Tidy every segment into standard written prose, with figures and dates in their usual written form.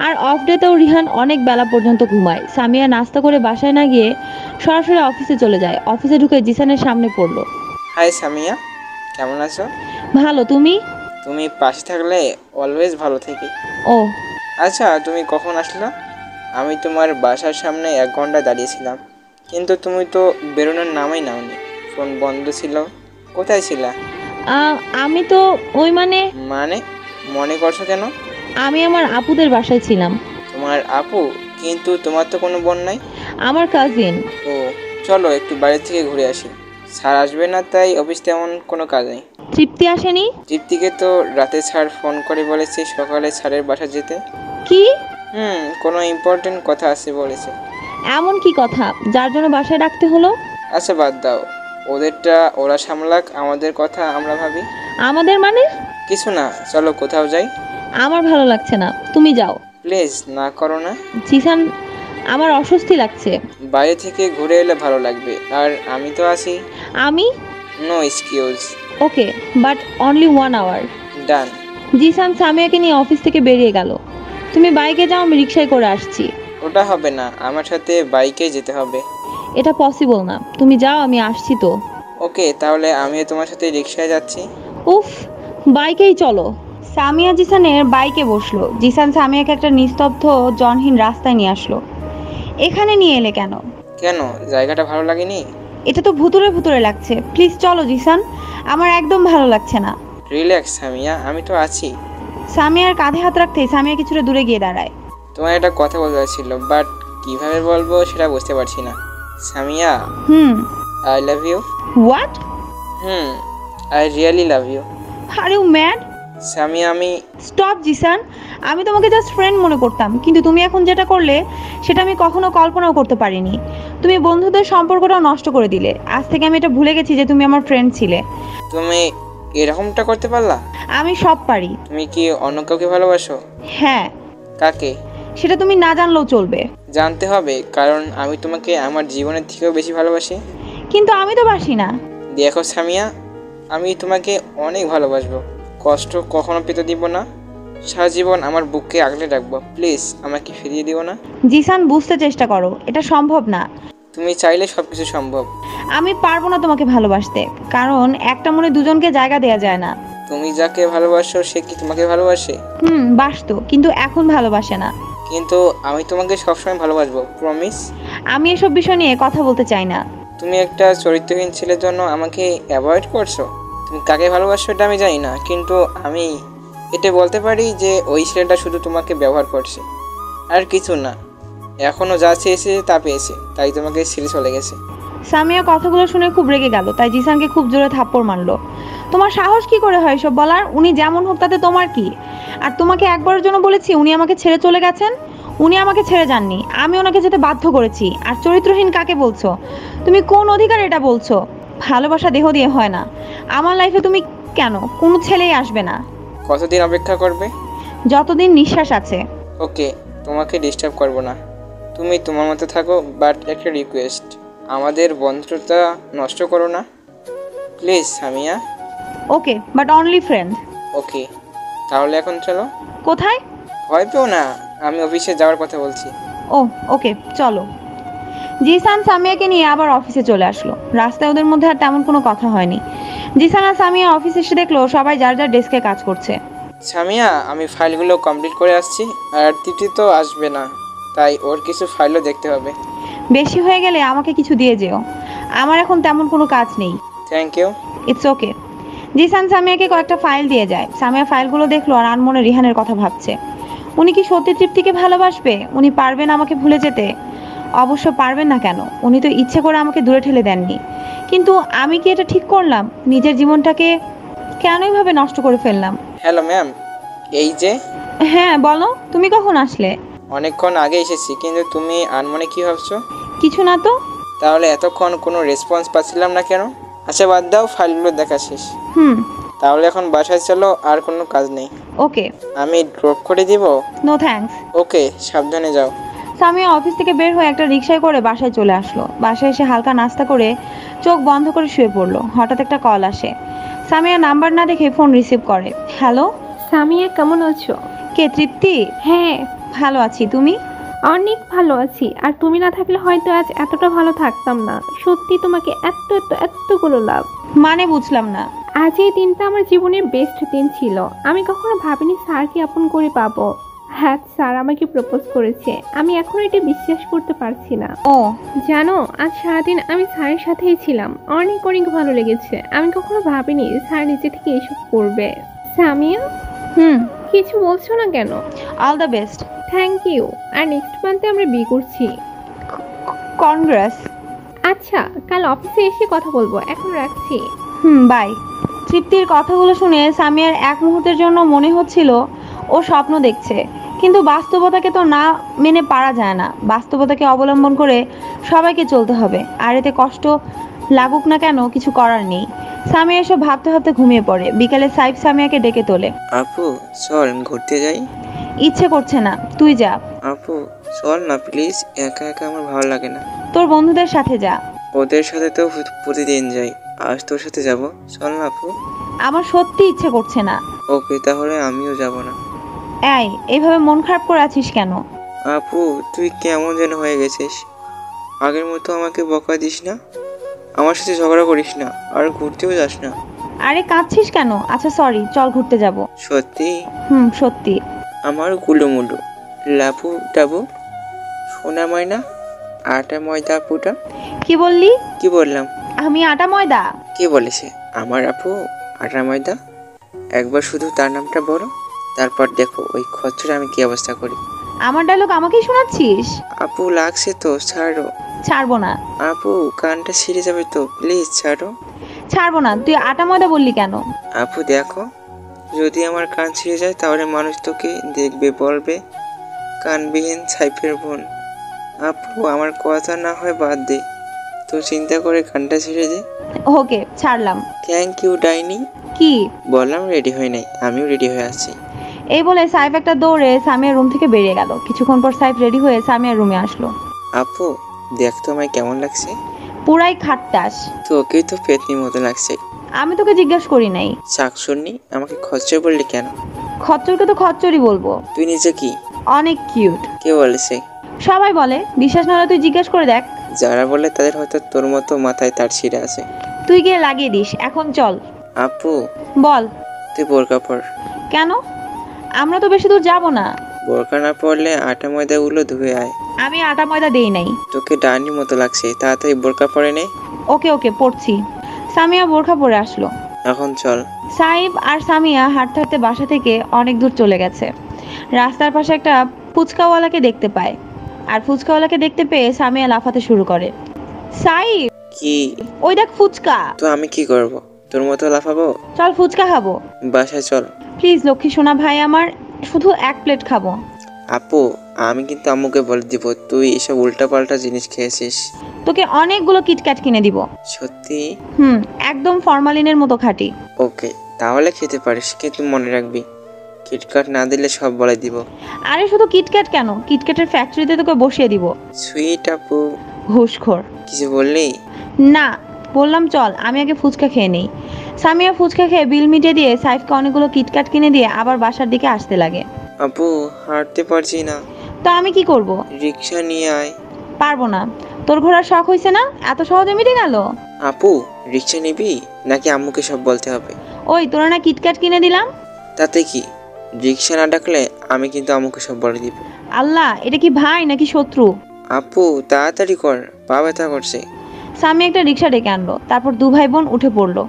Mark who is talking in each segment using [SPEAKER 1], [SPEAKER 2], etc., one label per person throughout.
[SPEAKER 1] আর of ডেতেও Rihan অনেক বেলা পর্যন্ত ঘুমায়। সামিয়া নাস্তা করে বাসায় না গিয়ে সরাসরি অফিসে চলে যায়। অফিসে ঢুকে জিসানের সামনে পড়লো।
[SPEAKER 2] হাই সামিয়া, কেমন আছো?
[SPEAKER 1] ভালো, তুমি?
[SPEAKER 2] তুমি পাশে থাকলে অলওয়েজ ভালো থাকি।
[SPEAKER 1] ও
[SPEAKER 2] আচ্ছা, তুমি কখন আসলে? আমি তোমার বাসার সামনে 1 ঘন্টা দাঁড়িয়েছিলাম, কিন্তু তুমি তো বেরোনোর নামই নাওনি। ফোন বন্ধ ছিল। কোথায় ছিলা?
[SPEAKER 1] আমি তো ওই
[SPEAKER 2] মানে মনে করছো কেন?
[SPEAKER 1] আমি আমার আপুদের বাসায় ছিলাম।
[SPEAKER 2] তোমার আপু? কিন্তু তোমার তো কোনো বোন নাই।
[SPEAKER 1] আমার কাজিন।
[SPEAKER 2] ও, চলো একটু বাইরে থেকে ঘুরে আসি। স্যার আসবে না, তাই অফিস তেমন কোনো কাজ নেই।
[SPEAKER 1] তৃপ্তি আসেনি?
[SPEAKER 2] তৃপ্তিকে তো রাতে স্যার ফোন করে বলেছে সকালে স্যারের বাসা যেতে।
[SPEAKER 1] কি?
[SPEAKER 2] কোনো ইম্পর্টেন্ট কথা আছে বলেছে।
[SPEAKER 1] এমন কি কথা যার জন্য বাসায় ডাকতে হলো?
[SPEAKER 2] আচ্ছা বাদ দাও, ওদেরটা ওরা সামলাক, আমাদের কথা আমরা ভাবি।
[SPEAKER 1] আমাদের মানে?
[SPEAKER 2] কিছু না, চলো কোথাও যাই।
[SPEAKER 1] আমার ভালো লাগছে না, তুমি যাও।
[SPEAKER 2] প্লিজ না করো না।
[SPEAKER 1] জিসান, আমার অস্বস্তি লাগছে।
[SPEAKER 2] বাইরে থেকে ঘুরে এলে ভালো লাগবে, আর আমি তো আছি।
[SPEAKER 1] আমি?
[SPEAKER 2] No excuse.
[SPEAKER 1] Okay, but only 1 hour.
[SPEAKER 2] Done.
[SPEAKER 1] Jisan সামিয়াকে নিয়ে অফিস থেকে বেরিয়ে গেল। তুমি বাইকে যাও, আমি রিক্সায় করে আসছি।
[SPEAKER 2] ওটা হবে না, আমার সাথে বাইকে যেতে হবে।
[SPEAKER 1] এটা পসিবল না, তুমি যাও, আমি আসছি তো।
[SPEAKER 2] ওকে, তাহলে আমিও তোমার সাথে রিক্সায় যাচ্ছি।
[SPEAKER 1] উফ, বাইকেই চলো। সামিয়া জিসানের বাইকে বসলো। জিসান সামিয়াকে একটা নিস্তব্ধ জনহীন রাস্তায় নিয়ে আসলো। এখানে নিয়ে এলে কেন?
[SPEAKER 2] কেন, জায়গাটা ভালো লাগেনি?
[SPEAKER 1] এটা তো ভুতুরে ভুতুরে লাগছে। প্লিজ চলো জিসান, আমার একদম ভালো লাগছে না।
[SPEAKER 2] রিল্যাক্স সামিয়া, আমি তো আছি।
[SPEAKER 1] সামিয়ার কাঁধে হাত রাখতেই সামিয়া কিছুটা দূরে গিয়ে দাঁড়ায়।
[SPEAKER 2] তোমার একটা কথা বলার ছিল, বাট কিভাবে বলবো সেটা বুঝতে পারছি না। Samia, I love you.
[SPEAKER 1] What?
[SPEAKER 2] I really love you.
[SPEAKER 1] Are you mad?
[SPEAKER 2] Samia, আমি
[SPEAKER 1] স্টপ জিসান, আমি তোমাকে জাস্ট ফ্রেন্ড মনে করতাম, কিন্তু তুমি এখন যেটা করলে সেটা আমি কখনো কল্পনাও করতে পারিনি। তুমি বন্ধুদের সম্পর্কটাও নষ্ট করে দিলে। আজ থেকে আমি এটা ভুলে গেছি যে তুমি আমার ফ্রেন্ড ছিলে।
[SPEAKER 2] তুমি এরকমটা করতে পারলা?
[SPEAKER 1] আমি সব পারি।
[SPEAKER 2] তুমি কি অন্য কাউকে ভালোবাসো?
[SPEAKER 1] হ্যাঁ।
[SPEAKER 2] কাকে?
[SPEAKER 1] সেটা তুমি না জানলেও চলবে।
[SPEAKER 2] জানতে হবে, কারণ আমি তোমাকে আমার জীবনের থেকেও বেশি ভালোবাসি।
[SPEAKER 1] কিন্তু আমি তো বাসি না।
[SPEAKER 2] দেখো সামিয়া, আমি তোমাকে অনেক ভালোবাসবো, কষ্ট কখনো পেতে দিব না। সারা জীবন আমার বুককে আগলে রাখবো। প্লিজ আমাকে ফিরিয়ে দিও না।
[SPEAKER 1] জিসান, বুঝতে চেষ্টা করো, এটা সম্ভব না।
[SPEAKER 2] তুমি চাইলে সব কিছু সম্ভব।
[SPEAKER 1] আমি পারবো না তোমাকে ভালোবাসতে, কারণ একটা মনে দুজনকে জায়গা দেয়া যায় না।
[SPEAKER 2] তুমি যাকে ভালোবাসো সে কি তোমাকে ভালোবাসে?
[SPEAKER 1] বাসতো, কিন্তু এখন ভালোবাসে না।
[SPEAKER 2] কিন্তু আমি তোমাকে সবসময় ভালোবাসবো, প্রমিস।
[SPEAKER 1] আমি এসব বিষয় নিয়ে কথা বলতে চাই না।
[SPEAKER 2] তুমি একটা চরিত্রহীন ছেলের জন্য আমাকে অ্যাভয়েড করছো। তুমি কাকে ভালোবাসো এটা আমি জানি না, কিন্তু আমি এটা বলতে পারি যে ওই ছেলেটা শুধু তোমাকে ব্যবহার করছে, আর কিছু না। এখনও যা চেয়েছে তা পেয়েছে, তাই তোমাকে ছেড়ে চলে গেছে।
[SPEAKER 1] সামিয়া কথাগুলো শুনে খুব রেগে গেল, তাই জিসানকে খুব জোরে থাপ্পড় মারলো। তোমার সাহস কি করে হয় এসব বলার? উনি যেমন হোক তাতে তোমার কি? আর তোমাকে একবারের জন্য বলেছি উনি আমাকে ছেড়ে চলে গেছেন। উনি আমাকে ছেড়ে যাননি, আমি ওনাকে যেতে বাধ্য করেছি। আর চরিত্রহীন কাকে বলছো? তুমি কোন অধিকার এটা বলছো? ভালোবাসা দেহ দিয়ে হয় না। আমার লাইফে তুমি কেন? কোনো ছেলেই আসবে না।
[SPEAKER 2] কতদিন অপেক্ষা করবে?
[SPEAKER 1] যতদিন নিঃশ্বাস আছে।
[SPEAKER 2] ওকে, তোমাকে ডিস্টার্ব করবো না, তুমি তোমার মতো থাকো। বাট একটা রিকোয়েস্ট, আমাদের বন্ধুটা নষ্ট করো না please Samia.
[SPEAKER 1] Okay, but only friend.
[SPEAKER 2] Okay, তাহলে এখন চলো।
[SPEAKER 1] কোথায়?
[SPEAKER 2] ভয় পেও না, আমি অফিসে যাওয়ার কথা বলছি।
[SPEAKER 1] ও ওকে, চলো। জিসান সামিয়াকে নিয়ে আবার অফিসে চলে আসলো। রাস্তায় ওদের মধ্যে আর তেমন কোনো কথা হয়নি। জিসান আর সামিয়া অফিসে এসে দেখলো সবাই যার যার ডেস্কে কাজ করছে।
[SPEAKER 2] সামিয়া, আমি ফাইলগুলো কমপ্লিট করে আসছি, আর তৃপ্তি তো আসবে না, তাই ওর কিছু ফাইলও দেখতে হবে।
[SPEAKER 1] বেশি হয়ে গেলে আমাকে কিছু দিয়ে যেও, আমার এখন তেমন কোনো কাজ নেই।
[SPEAKER 2] Thank you.
[SPEAKER 1] It's okay. Jisan সামিয়াকে কয়েকটা ফাইল দিয়ে যায়। সামিয়া ফাইলগুলো দেখলো আর আনমনে রিহানের কথা ভাবছে। উনি কি সত্যি তৃপ্তিকে ভালোবাসবে? উনি পারবেন আমাকে ভুলে যেতে? অবশ্য পারবেন না কেন, উনি তো ইচ্ছে করে আমাকে দূরে ঠেলে দেননি। কিন্তু আমি কি এটা ঠিক করলাম? নিজের জীবনটাকে কেন এভাবে নষ্ট করে ফেললাম?
[SPEAKER 2] হ্যালো ম্যাম, এই যে।
[SPEAKER 1] হ্যাঁ বলো, তুমি কখন আসলে?
[SPEAKER 2] অনেকক্ষণ আগে এসেছি, কিন্তু তুমি আনমনে কি ভাবছো?
[SPEAKER 1] কিছু না তো।
[SPEAKER 2] তাহলে এতক্ষণ কোনো রেসপন্স পাচ্ছিলাম না কেন? আচ্ছা বাদ দাও, ফাইলগুলো দেখা শেষ। তাহলে এখন বাসায় চলো, আর কোনো কাজ নেই।
[SPEAKER 1] ওকে।
[SPEAKER 2] আমি ড্রপ করে দিব?
[SPEAKER 1] No thanks.
[SPEAKER 2] ওকে, সাবধানে যাও।
[SPEAKER 1] সামিয়া অফিস থেকে বের হয়ে একটা রিকশায় করে বাসায় চলে আসলো। বাসায় এসে হালকা নাস্তা করে চোখ বন্ধ করে শুয়ে পড়লো। হঠাৎ একটা কল আসে। সামিয়া নাম্বার না দেখে ফোন রিসিভ করে। হ্যালো
[SPEAKER 3] সামিয়া, কেমন আছো?
[SPEAKER 1] কে? তৃপ্তি?
[SPEAKER 3] হ্যাঁ।
[SPEAKER 1] ভালো আছি, তুমি?
[SPEAKER 3] অনেক ভালো আছি। আর তুমি না থাকলে হয়তো আজ এতটা ভালো থাকতাম না। সত্যি তোমাকে এত এত এতগুলো লাভ।
[SPEAKER 1] মানে বুঝলাম না।
[SPEAKER 3] আজ এই দিনটা আমার জীবনের বেস্ট দিন ছিল। আমি কখনো ভাবিনি স্যারকে আপন করে পাবো। হ্যাঁ, স্যার আমাকে প্রপোজ করেছে। আমি এখনো এটা বিশ্বাস করতে পারছি না।
[SPEAKER 1] ও
[SPEAKER 3] জানো, আজ সারাদিন আমি স্যারের সাথেই ছিলাম। অনেক অনেক ভালো লেগেছে। আমি কখনো ভাবিনি স্যার নিজে থেকে এসব করবে। সামিয়া,
[SPEAKER 1] হুম,
[SPEAKER 3] কিছু বলছো না কেন?
[SPEAKER 1] All the best.
[SPEAKER 3] Thank you. আর নেক্সট মান্থে আমরা বিয়ে করছি।
[SPEAKER 1] কনগ্রেস।
[SPEAKER 3] আচ্ছা, কাল অফিসে এসে কথা বলবো। এখন রাখছি।
[SPEAKER 1] বাই। তৃপ্তির কথাগুলো শুনে সামিয়ার এক মুহূর্তের জন্য মনে হচ্ছিল ও স্বপ্ন দেখছে, কিন্তু বাস্তবতাকে তো না মেনে পারা যায় না। বাস্তবতাকে অবলম্বন করে সবাইকে চলতে হবে, আর এতে কষ্ট লাগুক না কেন, কিছু করার নেই। সামিয়া এসব ভাবতে ভাবতে ঘুমিয়ে পড়ে। বিকালে সাইফ সামিয়াকে ডেকে তোলে।
[SPEAKER 2] আপু চল ঘুরতে যাই।
[SPEAKER 1] ইচ্ছে করছে না, তুই যা।
[SPEAKER 2] আপু চল না প্লিজ, একা একা আমার ভালো লাগে না।
[SPEAKER 1] তোর বন্ধুদের সাথে যা।
[SPEAKER 2] ওদের সাথে তো প্রতিদিন যাই, আজ তোর সাথে যাব। চল না আপু।
[SPEAKER 1] আমার সত্যি ইচ্ছে করছে না।
[SPEAKER 2] ওকে তাহলে আমিও যাব না।
[SPEAKER 1] এই, এইভাবে মন খারাপ করে আছিস কেন?
[SPEAKER 2] আপু তুই কেমন যেন হয়ে গেছিস। আগের মতো আমাকে বকা দিস না, আমার সাথে ঝগড়া করিস না, আর ঘুরতেও যাস না।
[SPEAKER 1] আরে কাঁদছিস কেন? আচ্ছা সরি, চল ঘুরতে যাব।
[SPEAKER 2] সত্যি?
[SPEAKER 1] সত্যি।
[SPEAKER 2] আমার গুলুমুলু লাপু টাবু সোনা ময়না আটা ময়দা আপুটা।
[SPEAKER 1] কি বললি?
[SPEAKER 2] কি বললাম?
[SPEAKER 1] আমি আটা ময়দা?
[SPEAKER 2] কে বলেছে? আমার আপু আটা ময়দা। একবার শুধু তার নামটা বলো, তারপর দেখো ওই খচ্চরে আমি কি অবস্থা করি।
[SPEAKER 1] আমার ডায়লগ আমাকেই শোনাচ্ছিস?
[SPEAKER 2] আপু লাগছে তো, ছাড়ো।
[SPEAKER 1] ছাড়বো না।
[SPEAKER 2] আপু কানটা ছিঁড়ে যাবে তো, প্লিজ ছাড়ো।
[SPEAKER 1] ছাড়বো না। তুই আটা ময়দা বললি কেন?
[SPEAKER 2] আপু দেখো, যদি আমার কান ছিঁড়ে যায় তাহলে মানুষ তোকে দেখবে, বলবে কানবিহীন সাইফের বোন। আপু আমার কথা না হয় বাদ দে, তো চিন্তা করে কানটা ছেড়ে দে।
[SPEAKER 1] ওকে, ছাড়লাম।
[SPEAKER 2] থ্যাংক ইউ ডাইনি।
[SPEAKER 1] কি
[SPEAKER 2] বললাম রেডি হয়ে নাই, আমিও রেডি হয়ে আছি।
[SPEAKER 1] এই বলে সাইফ একটা দৌড়ে সামিয়ার রুম থেকে বেরিয়ে গেল। কিছুক্ষণ পর সাইফ রেডি হয়ে সামিয়ার রুমে আসলো।
[SPEAKER 2] আপু দেখ তো আমায় কেমন লাগছে।
[SPEAKER 1] পুরাই খাট্টাস।
[SPEAKER 2] তোকেই তো পেতনির মতো লাগছে।
[SPEAKER 1] আমি তোকে জিজ্ঞেস করি নাই।
[SPEAKER 2] শাকসুন্নি আমাকে খচ্চর বললি কেন?
[SPEAKER 1] খচ্চরকে তো খচ্চরই বলবো।
[SPEAKER 2] তুই নিজে কি?
[SPEAKER 1] অনেক কিউট।
[SPEAKER 2] কে বলেছে?
[SPEAKER 1] সবাই বলে, বিশ্বাস না হলে তুই জিজ্ঞেস করে দেখ।
[SPEAKER 2] যারা বলে তাদের হয়তো তোর মতো মাথায় তার ছিঁড়ে আছে।
[SPEAKER 1] তুই গিয়ে লাগিয়ে দিস। এখন চল।
[SPEAKER 2] আপু
[SPEAKER 1] বল।
[SPEAKER 2] তুই বোরকা পর।
[SPEAKER 1] কেন? আমরা তো বেশি দূর যাব না।
[SPEAKER 2] বোরকা না পরলে আটা ময়দাগুলো ধুয়ে আয়।
[SPEAKER 1] আমি আটা ময়দা দেই নাই।
[SPEAKER 2] তোকে ডাইনির মতো লাগছে, তাড়াতাড়ি বোরকা পরে নে।
[SPEAKER 1] ওকে ওকে, পড়ছি। সামিয়া বোরখা পরে আসলো।
[SPEAKER 2] এখন চল।
[SPEAKER 1] সাইব আর সামিয়া হাঁটতে হাঁটতে বাসা থেকে অনেক দূর চলে গেছে। রাস্তার পাশে একটা ফুচকাওয়ালাকে দেখতে পায়, আর ফুচকাওয়ালাকে দেখতে পেয়ে সামিয়া লাফাতে শুরু করে। সাইব,
[SPEAKER 2] কি?
[SPEAKER 1] ওই দেখ ফুচকা।
[SPEAKER 2] তো আমি কি করব? তোর মতো লাফাবো?
[SPEAKER 1] চল ফুচকা খাবো।
[SPEAKER 2] বাসায় চল।
[SPEAKER 1] প্লিজ লক্ষ্মী সোনা ভাই আমার, শুধু এক প্লেট খাবো।
[SPEAKER 2] আপু আমি কিন্তু আম্মুকে বলে দিব তুই এসব উল্টাপাল্টা জিনিস খেয়েছিস।
[SPEAKER 1] তোকে অনেকগুলো কিটক্যাট কিনে দিব।
[SPEAKER 2] সত্যি?
[SPEAKER 1] একদম ফরমালিনের মতো খাঁটি।
[SPEAKER 2] ওকে তাহলে খেতে পারিস, কিন্তু মনে রাখবি কিটকাট না দিলে সব বলে দিব।
[SPEAKER 1] আরে শুধু কিটক্যাট কেন, কিটক্যাটের ফ্যাক্টরিতে তোকে বসিয়ে দিব।
[SPEAKER 2] সুইট আপু।
[SPEAKER 1] ঘুষখোর।
[SPEAKER 2] কিছু বললি?
[SPEAKER 1] না, বললাম চল আমি আগে ফুচকা খেয়ে নেই। সামিয়া ফুচকা খেয়ে বিল মিটিয়ে দিয়ে সাইফকে অনেকগুলো কিটক্যাট কিনে দিয়ে আবার বাসার দিকে আসতে লাগে।
[SPEAKER 2] আপু হাঁটতে পারছি না।
[SPEAKER 1] তো আমি কি করব?
[SPEAKER 2] রিক্সা নিয়ে আয়।
[SPEAKER 1] পারবো না। তোর ঘোরার শখ হয়েছে না, এত সহজে মিটে গেল?
[SPEAKER 2] আপু রিক্সা নিবি নাকি আম্মুকে সব বলতে হবে?
[SPEAKER 1] ওই তোরা না কিটক্যাট কিনে দিলাম।
[SPEAKER 2] তাতে কি, রিক্সা না ডাকলে আমি কিন্তু আম্মুকে সব বলে দিব।
[SPEAKER 1] আল্লাহ, এটা কি ভাই নাকি শত্রু?
[SPEAKER 2] আপু তাড়াতাড়ি কর, পা ব্যথা করছে।
[SPEAKER 1] সামি একটা রিক্সা ডেকে আনলো, তারপর দু ভাই বোন উঠে পড়লো।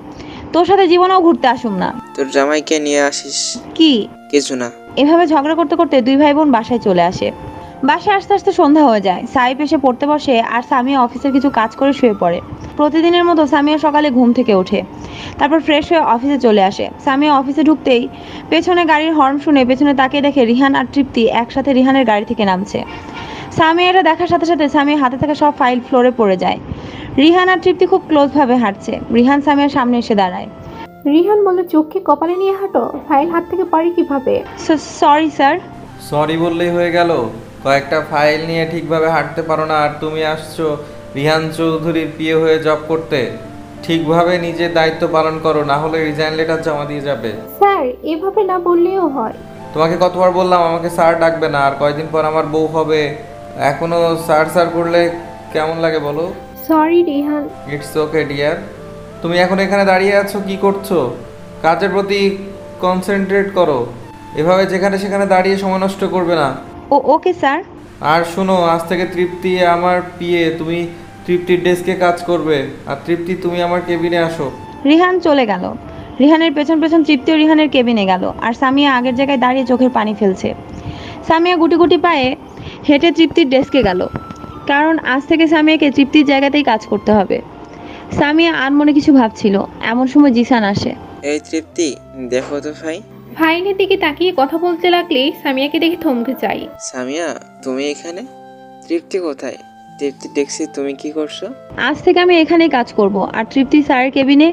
[SPEAKER 1] তোর সাথে জীবনেও ঘুরতে আসুম না।
[SPEAKER 2] তোর জামাইকে নিয়ে আসিস।
[SPEAKER 1] কি?
[SPEAKER 2] কিছু না।
[SPEAKER 1] এভাবে ঝগড়া করতে করতে দুই ভাই বোন বাসায় চলে আসে। বাসায় আসতে আসতে সন্ধ্যা হয়ে যায়। সাইফ এসে পড়তে বসে আর সামিয়া অফিসের কিছু কাজ করে শুয়ে পড়ে। প্রতিদিনের মতো সামিয়া সকালে ঘুম থেকে ওঠে, তারপর ফ্রেশ হয়ে অফিসে চলে আসে। সামিয়া অফিসে ঢুকতেই পেছনে গাড়ির হর্ন শুনে পেছনে তাকিয়ে দেখে রিহান আর তৃপ্তি একসাথে রিহানের গাড়ি থেকে নামছে। সামিয়া এটা দেখার সাথে সাথে সামিয়া হাতে থাকা সব ফাইল ফ্লোরে পড়ে যায়। রিহান আর তৃপ্তি খুব ক্লোজভাবে হাঁটছে। রিহান সামিয়ার সামনে এসে দাঁড়ায়।
[SPEAKER 3] রিহান বলে, চোখকে কপালে নিয়ে হাঁটো, ফাইল হাত থেকে পারি কিভাবে?
[SPEAKER 1] Sorry sir.
[SPEAKER 4] সরি বললেই হয়ে গেল? কয়েকটা ফাইল নিয়ে ঠিকভাবে হাঁটতে পারো না, আর তুমি আসছো রিহান চৌধুরীর পিএ হয়ে জব করতে? ঠিকভাবে নিজের দায়িত্ব পালন করো, না হলে রিজাইন লেটার জমা দিয়ে যাবে।
[SPEAKER 3] স্যার, এভাবে না বললেও হয়।
[SPEAKER 4] তোমাকে কতবার বললাম আমাকে স্যার ডাকবে না, আর কয়দিন পর আমার বউ হবে, এখনো স্যার স্যার করলে কেমন লাগে বলো?
[SPEAKER 3] Sorry Rihan.
[SPEAKER 4] It's okay dear. তুমি এখন এখানে দাঁড়িয়ে আছো কি করছো? কাজের প্রতি কনসেন্ট্রেট করো, এভাবে যেখানে সেখানে দাঁড়িয়ে সময় নষ্ট করবে না।
[SPEAKER 1] Okay sir.
[SPEAKER 4] আর শোনো, আজ থেকে তৃপ্তি আমার পিএ, তুমি তৃপ্তির ডেস্কে কাজ করবে, আর তৃপ্তি তুমি আমার কেবিনে আসো।
[SPEAKER 1] রিহান চলে গেল। রিহানের পেছন পেছন তৃপ্তিও রিহানের কেবিনে গেল, আর সামিয়া আগের জায়গায় দাঁড়িয়ে চোখের পানি ফেলছে। সামিয়া গুটি গুটি পায়ে হেঁটে তৃপ্তির ডেস্কে গেল, কারণ আজ থেকে সামিয়াকে তৃপ্তির জায়গাতেই কাজ করতে হবে। সামিয়া আর মনে কিছু ভাবছিল, এমন সময় জিসান আসে।
[SPEAKER 2] এই তৃপ্তি, দেখো তো ভাই।
[SPEAKER 3] ফাইলের দিকে তাকিয়ে কথা বলতে লাগলেই সামিয়াকে দেখে থমকে যাই।
[SPEAKER 2] সামিয়া, তুমি এখানে? তৃপ্তি কোথায়? তৃপ্তি দেখছি, তুমি কি করছো?
[SPEAKER 1] আজ থেকে আমি এখানেই কাজ করব, আর তৃপ্তি স্যারের কেবিনে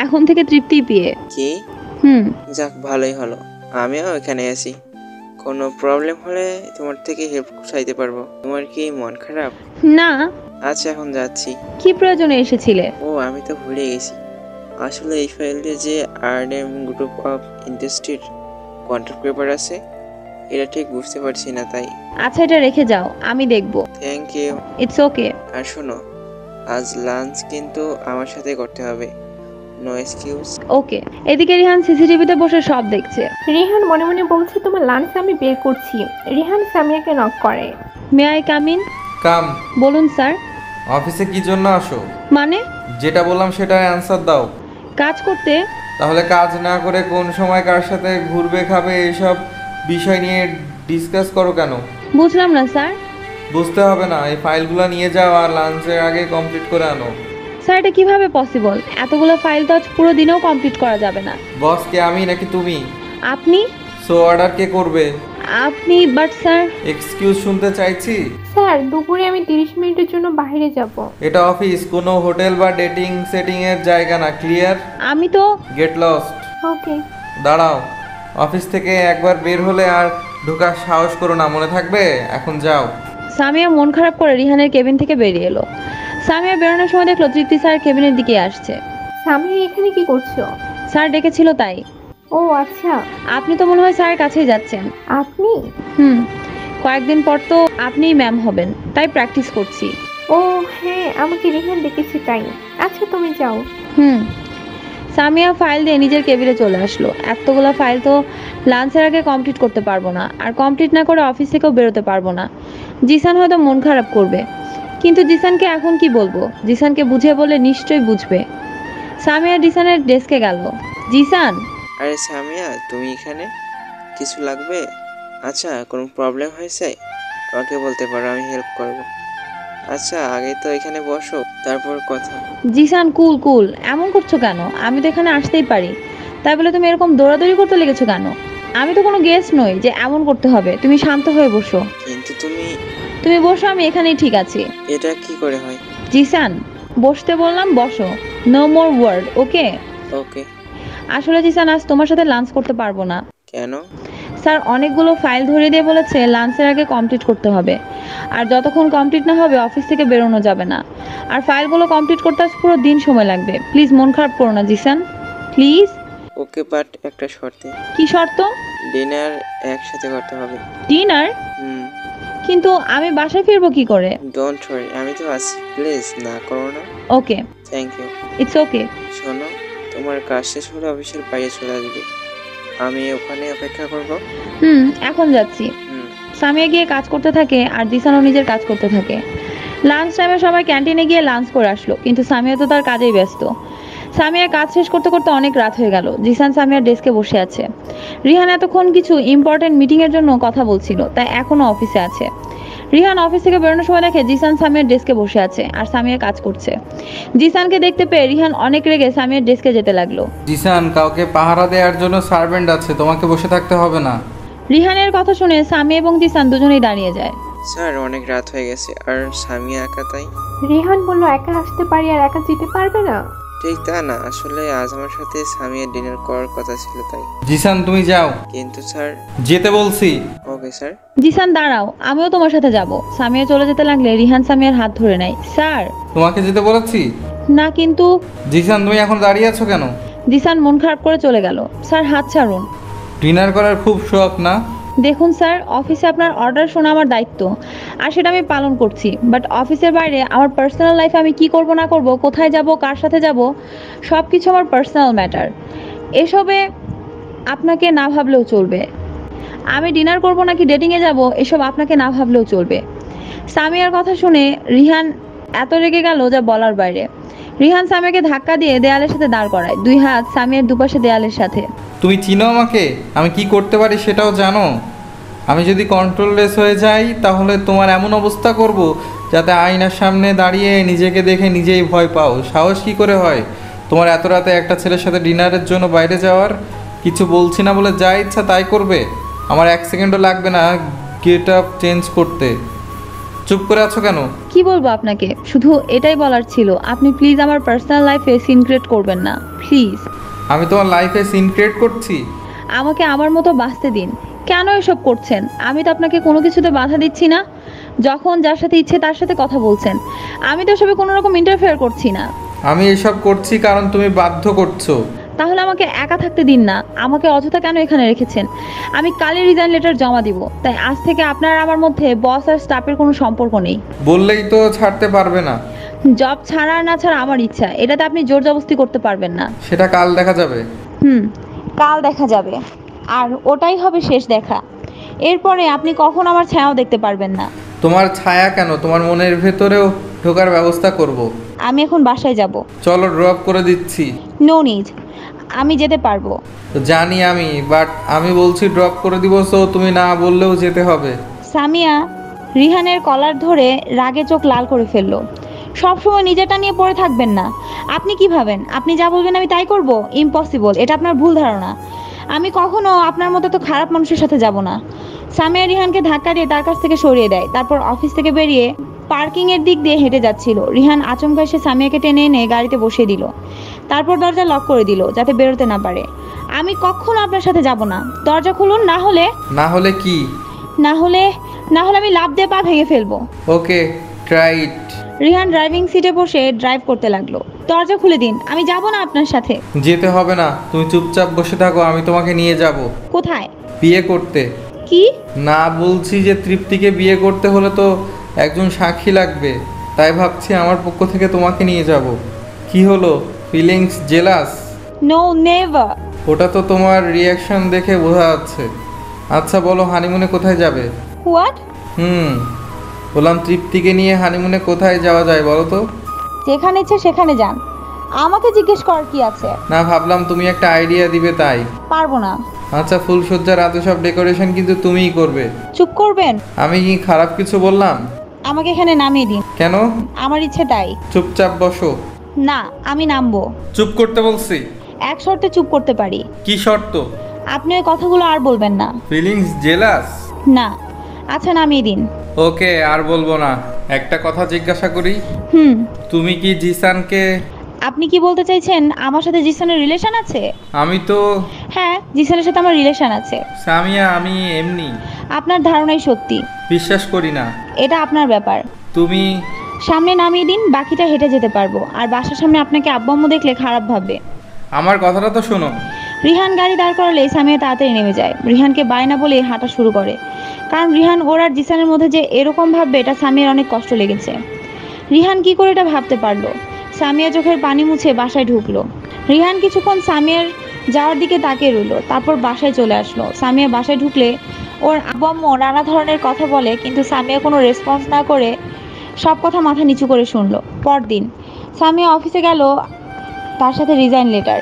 [SPEAKER 1] এখন থেকে তৃপ্তি পিয়ে।
[SPEAKER 2] কি? যাক, ভালোই হলো, আমিও এখানে আছি। কোনো প্রবলেম হলে তোমার থেকে হেল্প চাইতে পারবো। তোমার কি মন খারাপ?
[SPEAKER 1] না।
[SPEAKER 2] আচ্ছা, এখন যাচ্ছি।
[SPEAKER 1] কি প্রয়োজনে এসেছিলে?
[SPEAKER 2] ও, আমি তো ভুলে গেছি। আসলে এই ফাইলটা যে আরএম গ্রুপ অফ ইন্ডাস্ট্রির কন্ট্রাক্ট পেপার আছে, এটা ঠিক বুঝতে পারছি না, তাই।
[SPEAKER 1] আচ্ছা, এটা রেখে যাও, আমি দেখব।
[SPEAKER 2] Thank you.
[SPEAKER 1] It's okay.
[SPEAKER 2] আর শোনো, আজ লাঞ্চ কিন্তু আমার সাথে করতে হবে, নো এক্সকিউজ।
[SPEAKER 1] ওকে। এদিকে রিহান সিসিটিভিতে বসে সব দেখছে।
[SPEAKER 3] রিহান মনে মনে বলছে তোমার লাঞ্চ আমি বের করছি। রিহান সামিয়াকে নক করে।
[SPEAKER 1] May I come in?
[SPEAKER 4] Come.
[SPEAKER 1] বলুন স্যার।
[SPEAKER 4] অফিসে কি জন্য আসো?
[SPEAKER 1] মানে?
[SPEAKER 4] যেটা বললাম সেটার অ্যান্সার দাও।
[SPEAKER 1] কাজ করতে।
[SPEAKER 4] তাহলে কাজ না করে কোন সময় কার সাথে ঘুরবে খাবে এসব বিষয় নিয়ে ডিসকাস করো কেন?
[SPEAKER 1] বুঝলাম না স্যার।
[SPEAKER 4] বুঝতে হবে না, এই ফাইলগুলো নিয়ে যাও আর লাঞ্চের আগে কমপ্লিট করে আনো।
[SPEAKER 1] স্যার, এটা কিভাবে পসিবল? এতগুলো ফাইল তো আজ পুরো দিনেও কমপ্লিট করা যাবে না।
[SPEAKER 4] বস কে, আমি নাকি তুমি?
[SPEAKER 1] আপনি।
[SPEAKER 4] সো অর্ডার কে করবে?
[SPEAKER 1] আপনি। But sir.
[SPEAKER 4] এক্সকিউজ শুনতে চাইছি?
[SPEAKER 3] স্যার, দুপুরে আমি 30 মিনিটের জন্য বাইরে যাব।
[SPEAKER 4] এটা অফিস, কোনো হোটেল বা ডেটিং সেটিং এর জায়গা না, ক্লিয়ার?
[SPEAKER 1] আমি তো।
[SPEAKER 4] Get lost.
[SPEAKER 3] ওকে।
[SPEAKER 4] দাঁড়াও, অফিস থেকে একবার বের হলে আর ঢোকার সাহস করো না, মনে থাকবে? এখন যাও।
[SPEAKER 1] সামিয়া মন খারাপ করে রিহানের কেবিন থেকে বেরিয়ে এলো। সামিয়া বেরোনোর সময় দেখলো তৃপ্তি স্যার কেবিনের দিকে আসছে।
[SPEAKER 3] সামিয়া এখানে কি করছো?
[SPEAKER 1] স্যার ডেকেছিল তাই।
[SPEAKER 3] ও আচ্ছা।
[SPEAKER 1] আপনি তো মনে হয় স্যারের কাছেই যাচ্ছেন।
[SPEAKER 3] আপনি?
[SPEAKER 1] কয়েকদিন পর তো আপনিই ম্যাম হবেন, তাই প্র্যাকটিস করছি।
[SPEAKER 3] ও হ্যাঁ, আমাকে রিহান ডেকেছে তাই। আচ্ছা, তুমি যাও।
[SPEAKER 1] সামিয়া ফাইল দিয়ে নিজের কেবিনে চলে আসলো। এতগুলো ফাইল তো লাঞ্চের আগে কমপ্লিট করতে পারবো না, আর কমপ্লিট না করে অফিস থেকেও বেরোতে পারবো না। জিসান হয়তো মন খারাপ করবে, কিন্তু জিসানকে এখন কি বলবো? জিসানকে বুঝিয়ে বলে নিশ্চয়ই বুঝবে। সামিয়া জিসানের ডেস্কে গেল। জিসান।
[SPEAKER 2] আরে সামিয়া, তুমি এখানে? কিছু লাগবে? আচ্ছা, কোনো প্রবলেম হয়েছে আমাকে বলতে পারো, আমি হেল্প করব। আচ্ছা, আগে তো এখানে বসো, তারপর কথা।
[SPEAKER 1] জিসান, কুল কুল, এমন করছো কেন? আমি তো এখানে আসতেই পারি, তাই বলে তুমি এরকম দৌড়াদৌড়ি করতে লেগেছো কেন? আমি তো কোনো গেস্ট নই যে এমন করতে হবে। তুমি শান্ত হয়ে বসো।
[SPEAKER 2] কিন্তু
[SPEAKER 1] তুমি বসো, আমি এখানেই ঠিক আছি।
[SPEAKER 2] এটা কি করে হয়?
[SPEAKER 1] জিসান, বসতে বললাম, বসো। নো মোর ওয়ার্ড, ওকে?
[SPEAKER 2] ওকে।
[SPEAKER 1] আসলে জিসান, আজ তোমার সাথে লাঞ্চ করতে পারবো না।
[SPEAKER 2] কেন?
[SPEAKER 1] স্যার অনেকগুলো ফাইল ধরিয়ে দিয়ে বলেছে লাঞ্চের আগে কমপ্লিট করতে হবে, আর যতক্ষণ কমপ্লিট না হবে অফিস থেকে বেরোনো যাবে না। আর ফাইলগুলো কমপ্লিট করতে আজ পুরো দিন সময় লাগবে। প্লিজ মন খারাপ করো না জিসান, প্লিজ।
[SPEAKER 2] ওকে, বাট একটা শর্তে।
[SPEAKER 1] কি শর্ত?
[SPEAKER 2] ডিনার একসাথে করতে হবে।
[SPEAKER 1] ডিনার? কিন্তু আমি বাসায় ফিরবো কি করে?
[SPEAKER 2] ডোন্ট ওয়ারি, আমি তো আছি, প্লিজ না করো না।
[SPEAKER 1] Okay.
[SPEAKER 2] Thank you.
[SPEAKER 1] It's okay.
[SPEAKER 2] শোনো, তোমার কাজ শেষ হলে অফিসের বাইরে চলে আসবে, আমি ওখানে অপেক্ষা করব।
[SPEAKER 1] এখন যাচ্ছি। সামিয়া গিয়ে কাজ করতে থাকে, আর জিসানও নিজের কাজ করতে থাকে। লাঞ্চ টাইমে সবাই ক্যান্টিনে গিয়ে লাঞ্চ করে আসলো, কিন্তু সামিয়া তো তার কাজেই ব্যস্ত। সামিয়ার কাজ শেষ করতে করতে অনেক রাত হয়ে গেল। জিসান সামিয়ার ডেস্কে বসে আছে। রিহান এতক্ষণ কিছু ইম্পর্টেন্ট মিটিংয়ের জন্য কথা বলছিল, তাই এখনও অফিসে আছে। রিহান অফিস থেকে বেরোনোর সময় দেখে জিসান সামিয়ার ডেস্কে বসে আছে আর সামিয়া কাজ করছে। জিসানকে দেখতে পেয়ে রিহান অনেক রেগে সামিয়ার ডেস্কে যেতে লাগলো।
[SPEAKER 4] জিসান, কাউকে পাহারা দেওয়ার জন্য সার্ভেন্ট আছে, তোমাকে বসে থাকতে হবে না।
[SPEAKER 1] রিহানের কথা শুনে সামি এবং জিসান দুজনেই দাঁড়িয়ে যায়।
[SPEAKER 2] স্যার, অনেক রাত হয়ে গেছে, আর সামিয়া একা তাই।
[SPEAKER 3] রিহান বলল একা আসতে পারি আর একা যেতে পারবে না।
[SPEAKER 2] ঠিক তা না, আসলে আজ আমার সাথে সামিয়া ডিনার করার কথা ছিল তাই।
[SPEAKER 4] জিসান, তুমি যাও।
[SPEAKER 2] কিন্তু স্যার।
[SPEAKER 4] যেতে বলছি।
[SPEAKER 2] Okay sir.
[SPEAKER 1] জিসান দাঁড়াও, আমিও তোমার সাথে যাব। সামিয়া চলে যেতে লাগলে রিহান সামিয়ার হাত ধরে নেয়। স্যার।
[SPEAKER 4] তোমাকে যেতে বলেছি
[SPEAKER 1] না কিন্তু।
[SPEAKER 4] জিসান, তুমি এখন দাঁড়িয়ে আছো কেন?
[SPEAKER 1] জিসান মন খারাপ করে চলে গেল। স্যার হাত ছাড়ুন।
[SPEAKER 4] ডিনার করার খুব শখ না?
[SPEAKER 1] দেখুন স্যার, অফিসে আপনার অর্ডার শোনা আমার দায়িত্ব, আর সেটা আমি পালন করছি। বাট অফিসের বাইরে আমার পার্সোনাল লাইফে আমি কি করব না করব, কোথায় যাব, কার সাথে যাব, সব কিছু আমার পার্সোনাল ম্যাটার। এসবে আপনাকে না ভাবলেও চলবে। আমি ডিনার করব নাকি ডেটিংয়ে যাব, এসব আপনাকে না ভাবলেও চলবে। সামিয়ার কথা শুনে রিহান এত রেগে গেল যা বলার বাইরে। রিহান সামিয়াকে ধাক্কা দিয়ে দেয়ালের সাথে দাঁড় করায়, দুই হাত সামিয়ার দুপাশে দেয়ালের সাথে।
[SPEAKER 4] তুমি চিনো আমাকে, আমি কি করতে পারি সেটাও জানো। আমি যদি কন্ট্রোললেস হয়ে যাই তাহলে তোমার এমন অবস্থা করব যাতে আয়নার সামনে দাঁড়িয়ে নিজেকে দেখে নিজেই ভয় পাও। সাহস কি করে হয় তোমার এত রাতে একটা ছেলের সাথে ডিনারের জন্য বাইরে যাওয়ার? কিছু বলছি না বলে যা ইচ্ছা তাই করবে? আমার 1 সেকেন্ডও লাগবে না গেট আপ চেঞ্জ করতে। চুপ করে আছো কেন?
[SPEAKER 1] কি বলবো আপনাকে, শুধু এটাই বলার ছিল, আপনি প্লিজ আমার পার্সোনাল লাইফে সিন ক্রিয়েট করবেন না, প্লিজ।
[SPEAKER 4] আমি তোমার লাইফে সিন ক্রিয়েট করছি?
[SPEAKER 1] আমাকে আমার মতো বাঁচতে দিন। কেন এসব করছেন? আমি তো আপনাকে কোনো কিছুতে বাধা দিচ্ছি না। যখন যার সাথে ইচ্ছে তার সাথে কথা বলছেন, আমি তো এসবে কোনো রকম ইন্টারফেয়ার করছি না।
[SPEAKER 4] আমি এসব করছি কারণ তুমি বাধ্য করছো।
[SPEAKER 1] তাহলে আমাকে একা থাকতে দিন না। আমাকে অযথা কেন এখানে রেখেছেন? আমি কালই রিজাইন লেটার জমা দিব। তাই আজ থেকে আপনার আর আমার মধ্যে বস আর স্টাফের কোনো সম্পর্ক নেই।
[SPEAKER 4] বললেই তো ছাড়তে পারবে না।
[SPEAKER 1] জব ছাড়া আর না ছাড়া আমার ইচ্ছা, এটাতে আপনি জোর জবরদস্তি করতে পারবেন না।
[SPEAKER 4] সেটা কাল দেখা যাবে।
[SPEAKER 1] কাল দেখা যাবে, আর ওটাই হবে শেষ দেখা। এরপরে আপনি কখন আমার ছায়াও দেখতে পারবেন না।
[SPEAKER 4] তোমার ছায়া কেন, তোমার মনের ভেতরেও ঢোকার ব্যবস্থা করব।
[SPEAKER 1] আমি এখন বাসায় যাব।
[SPEAKER 4] চলো ড্রপ করে দিচ্ছি।
[SPEAKER 1] নো নিড, আমি যেতে পারবো।
[SPEAKER 4] তো জানি আমি, বাট আমি বলছি ড্রপ করে দিব, সো তুমি না বললেও যেতে হবে।
[SPEAKER 1] সামিয়া রিহানের কলার ধরে রাগে চোখ লাল করে ফেললো। সবসময় নিজেটা নিয়ে পড়ে থাকবেন না। আপনি কি ভাবেন আপনি যা বলবেন আমি তাই করব? ইম্পসিবল, এটা আপনার ভুল ধারণা। আমি কখনো আপনার মতো তো খারাপ মানুষের সাথে যাব না। সামিয়া রিহানকে ধাক্কা দিয়ে তার কাছ থেকে সরিয়ে দেয়। তারপর অফিস থেকে বেরিয়ে পার্কিং এর দিক দিয়ে হেঁটে যাচ্ছিল। রিহান আচমকা এসে সামিয়াকে টেনে এনে গাড়িতে বসিয়ে দিল। তারপর দরজা লক করে দিল যাতে বেরোতে না পারে। আমি কখনো আপনার সাথে যাব না। দরজা খুলুন, না হলে
[SPEAKER 4] কি?
[SPEAKER 1] না হলে আমি লাফ দিয়ে পা ভেঙে ফেলবো।
[SPEAKER 4] ওকে, ট্রাই ইট।
[SPEAKER 1] রিহান ড্রাইভিং সিটে বসে ড্রাইভ করতে লাগলো। দরজা খুলে দিন, আমি যাব না আপনার সাথে।
[SPEAKER 4] যেতে হবে না, তুমি চুপচাপ বসে থাকো, আমি তোমাকে নিয়ে যাব।
[SPEAKER 1] কোথায়?
[SPEAKER 4] বিয়ে করতে।
[SPEAKER 1] কি?
[SPEAKER 4] না, বলছি যে তৃপ্তিকে বিয়ে করতে হলে তো একজন সাক্ষী লাগবে, তাই ভাবছি আমার পক্ষ থেকে তোমাকে নিয়ে যাব। কি হলো, ফিলিংস জেলাস?
[SPEAKER 1] No, never.
[SPEAKER 4] ওটা তো তোমার রিয়াকশন দেখে বোঝা যাচ্ছে। আচ্ছা বলো, হানিমুনে কোথায় যাবে?
[SPEAKER 1] হোয়াট?
[SPEAKER 4] বললাম তৃপ্তিকে নিয়ে হানিমুনে কোথায় যাওয়া যায় বলো তো?
[SPEAKER 1] যেখানে ইচ্ছে সেখানে যান, আমাকে জিজ্ঞেস করার কি আছে?
[SPEAKER 4] না, ভাবলাম তুমি একটা আইডিয়া দিবে তাই।
[SPEAKER 1] পারবো না।
[SPEAKER 4] আচ্ছা, ফুলসজ্জার রাতে সব ডেকোরেশন কিন্তু তুমিই করবে।
[SPEAKER 1] চুপ করবেন।
[SPEAKER 4] আমি কি খারাপ কিছু বললাম?
[SPEAKER 1] আমাকে এখানে নামিয়ে দিন।
[SPEAKER 4] কেন?
[SPEAKER 1] আমার ইচ্ছে তাই।
[SPEAKER 4] চুপচাপ বসো।
[SPEAKER 1] না, আমি নামবো।
[SPEAKER 4] চুপ করতে বলছি।
[SPEAKER 1] এক শর্তে চুপ করতে পারি।
[SPEAKER 4] কি শর্ত?
[SPEAKER 1] আপনি ওই কথাগুলো আর বলবেন না।
[SPEAKER 4] Feelings jealous?
[SPEAKER 1] না। আচ্ছা, নামিয়ে দিন।
[SPEAKER 4] ওকে, আর বলবো না। একটা কথা জিজ্ঞাসা করি,
[SPEAKER 1] হুম।
[SPEAKER 4] তুমি কি জিসানকে?
[SPEAKER 1] আপনি কি বলতে চাইছেন আমার সাথে জিসানের রিলেশন আছে?
[SPEAKER 4] আমি তো
[SPEAKER 1] হ্যাঁ, জিসানের সাথে আমার রিলেশন আছে।
[SPEAKER 4] সামিয়া, আমি এমনি।
[SPEAKER 1] আপনার ধারণাই সত্যি।
[SPEAKER 4] বিশ্বাস করি না।
[SPEAKER 1] এটা আপনার ব্যাপার।
[SPEAKER 4] তুমি
[SPEAKER 1] সামনে নামিয়ে দিন, বাকিটা হেঁটে যেতে পারবো। আর বাসার সামনে আপনাকে আব্বু আম্মু দেখলে খারাপ ভাববে।
[SPEAKER 4] আমার কথাটা তো শোনো।
[SPEAKER 1] রিহান গাড়ি দাঁড় করালে সামিয়া তাড়াতাড়ি নেমে যায়। রিহানকে বায়না বলে হাঁটা শুরু করে, কারণ রিহান ওর আর জিসানের মধ্যে যে এরকম ভাববে এটা সামিয়ার অনেক কষ্ট লেগেছে। রিহান কি করে এটা ভাবতে পারলো? সামিয়া চোখের পানি মুছে বাসায় ঢুকলো। রিহান কিছুক্ষণ সামিয়ার যাওয়ার দিকে তাকিয়ে রইলো, তারপর বাসায় চলে আসলো। সামিয়া বাসায় ঢুকলে ওর আব্বু আম্মু নানা ধরনের কথা বলে, কিন্তু সামিয়া কোনো রেসপন্স না করে সব কথা মাথা নিচু করে শুনলো। পরদিন সামিয়া অফিসে গেল, তার সাথে রিজাইন লেটার।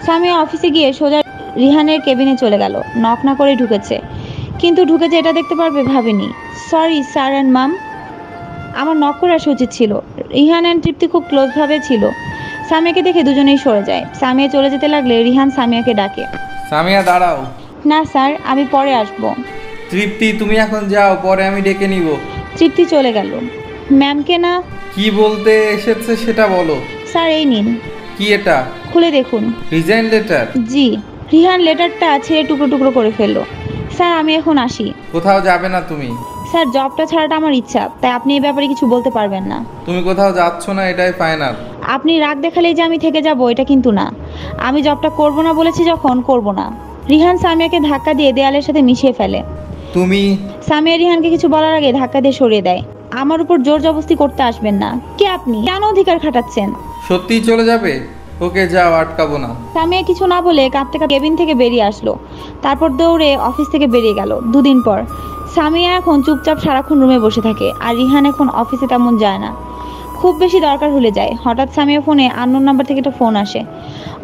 [SPEAKER 1] সামিয়া অফিসে গিয়ে সোজা রিহানের কেবিনে চলে গেল। নক না করে ঢুকেছে, কিন্তু ঢুকে যে এটা দেখতে পারবে ভাবেনি। সরি স্যার অ্যান্ড মাম, আমার নক করে আসা উচিত ছিল। রিহান অ্যান্ড তৃপ্তি খুব ক্লোজভাবে ছিল। সামিয়াকে দেখে দুজনেই সরে যায়। সামিয়া চলে যেতে লাগলে রিহান সামিয়াকে ডাকে।
[SPEAKER 4] সামিয়া দাঁড়াও।
[SPEAKER 1] না স্যার, আমি পরে আসবো।
[SPEAKER 4] তৃপ্তি, তুমি এখন যাও, পরে আমি ডেকে নিব।
[SPEAKER 1] তৃপ্তি চলে গেল। ম্যামকে না।
[SPEAKER 4] কি বলতে এসেছে সেটা বলো।
[SPEAKER 1] স্যার, এই নিন।
[SPEAKER 4] কি এটা?
[SPEAKER 1] খুলে দেখুন।
[SPEAKER 4] Resign letter?
[SPEAKER 1] জি। রিহান লেটারটা ছেড়ে টুকরো টুকরো করে ফেললো। স্যার, আমি এখন আসি।
[SPEAKER 4] কোথাও যাবে না তুমি?
[SPEAKER 1] স্যার, জবটা ছাড়াটা আমার ইচ্ছা, তাই আপনি এই ব্যাপারে কিছু বলতে পারবেন না।
[SPEAKER 4] তুমি কোথাও যাচ্ছ না, এটাই ফাইনাল।
[SPEAKER 1] আপনি রাগ দেখালেই যে আমি থেকে যাব এটা কিন্তু না। আমি জবটা করব না বলেছি যখন, করব না। রিহান সামিয়াকে ধাক্কা দিয়ে দেয়ালের সাথে মিশিয়ে ফেলে।
[SPEAKER 4] তুমি
[SPEAKER 1] সামিয়া রিহানকে কিছু বলার আগে ধাক্কা দিয়ে সরিয়ে দেয়। আমার উপর জোর জবরদস্তি করতে আসবেন না। কে আপনি? কেন অধিকার খাটাচ্ছেন?
[SPEAKER 4] সত্যিই চলে যাবে? ওকে যাও, আটকাবো না।
[SPEAKER 1] সামিয়া কিছু না বলে কাঁপতে কাঁপতে কেবিন থেকে বেরিয়ে আসলো। তারপর দৌড়ে অফিস থেকে বেরিয়ে গেল। দুদিন পর সামিয়া এখন চুপচাপ সারাক্ষণ রুমে বসে থাকে, আর রিহান এখন অফিসে তেমন যায় না। খুব বেশি দরকার হলে যায়। হঠাৎ সামিয়া ফোনে আননোন নাম্বার থেকে একটা ফোন আসে।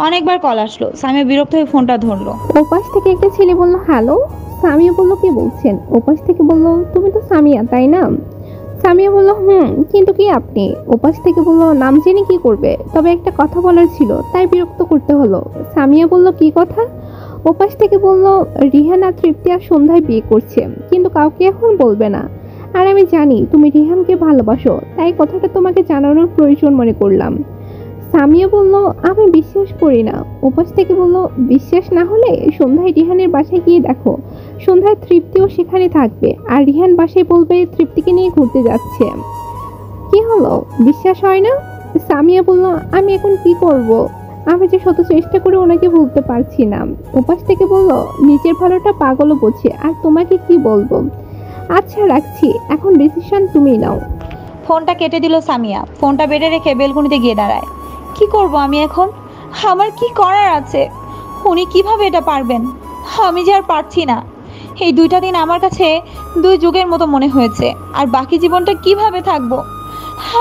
[SPEAKER 1] অনেকবার কল আসলো। সামিয়া বিরক্ত হয়ে ফোনটা ধরলো।
[SPEAKER 3] ওপাশ থেকে একটা ছেলে বলল হ্যালো। সামিয়া বলল কে বলছেন? ওপাশ থেকে বলল তুমি তো সামিয়া তাই না? সামিয়া বলল কিন্তু কি আপনি? ওপাশ থেকে বলল নাম জেনে কি করবে, তবে একটা কথা বলার ছিল তাই বিরক্ত করতে হলো। সামিয়া বলল কি কথা? ওপাশ থেকে বলল রিহান আর তৃপ্তি আর সন্ধ্যায় বিয়ে করছে, কিন্তু কাউকে এখন বলবে না। আর আমি জানি তুমি রিহানকে ভালোবাসো, তাই কথাটা তোমাকে জানানোর প্রয়োজন মনে করলাম। সামিয়া বলল আমি বিশ্বাস করি না। ওপাশ থেকে বলল বিশ্বাস না হলে সন্ধ্যায় রিহানের বাসায় গিয়ে দেখো, সন্ধ্যায় তৃপ্তিও সেখানে থাকবে, আর রিহান বাসায় বলবে তৃপ্তিকে নিয়ে ঘুরতে যাচ্ছে। কি হলো, বিশ্বাস হয় না? সামিয়া বলল আমি এখন কি করব? আমি যে শত চেষ্টা করে ওনাকে ভুলতে পারছি না। ওপাশ থেকে বলল নিজের ভালোটা পাগলও বোঝে, আর তোমাকে কি বলবো। আচ্ছা রাখছি, এখন ডিসিশন তুমি নাও।
[SPEAKER 1] ফোনটা কেটে দিল সামিয়া। ফোনটা বেড়ে রেখে বেলকনিতে গিয়ে দাঁড়ায়। কি করব আমি এখন? আমার কি করার আছে? উনি কিভাবে এটা পারবেন? আমি যে আর পারছি না। এই 2টা দিন আমার কাছে 2 যুগের মতো মনে হয়েছে। আর বাকি জীবনটা কিভাবে থাকবো?